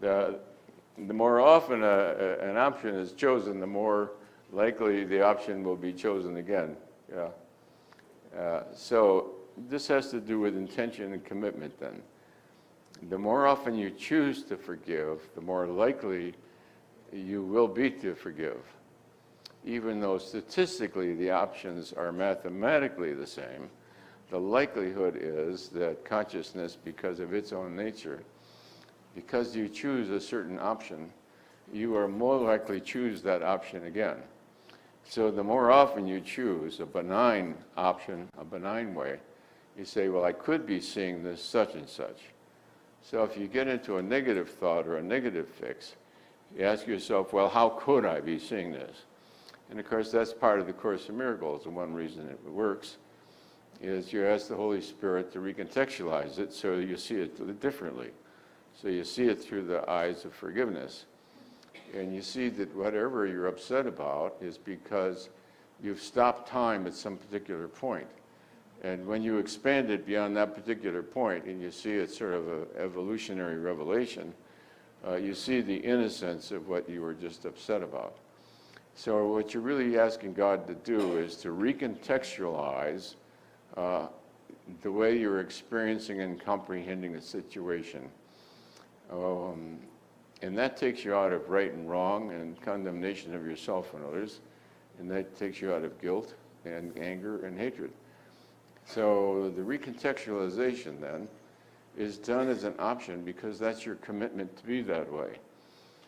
The, the more often an option is chosen, the more likely the option will be chosen again. Yeah. So this has to do with intention and commitment then. The more often you choose to forgive, the more likely you will be to forgive. Even though statistically the options are mathematically the same, the likelihood is that consciousness, because of its own nature, because you choose a certain option, you are more likely to choose that option again. So the more often you choose a benign option, a benign way, you say, well, I could be seeing this such and such. So if you get into a negative thought or a negative fix, you ask yourself, well, how could I be seeing this? And of course, that's part of the Course in Miracles, and one reason it works is you ask the Holy Spirit to recontextualize it so you see it differently. So you see it through the eyes of forgiveness. And you see that whatever you're upset about is because you've stopped time at some particular point. And when you expand it beyond that particular point and you see it's sort of an evolutionary revelation, you see the innocence of what you were just upset about. So what you're really asking God to do is to recontextualize the way you're experiencing and comprehending the situation. And that takes you out of right and wrong and condemnation of yourself and others. And that takes you out of guilt and anger and hatred. So the recontextualization then is done as an option because that's your commitment to be that way.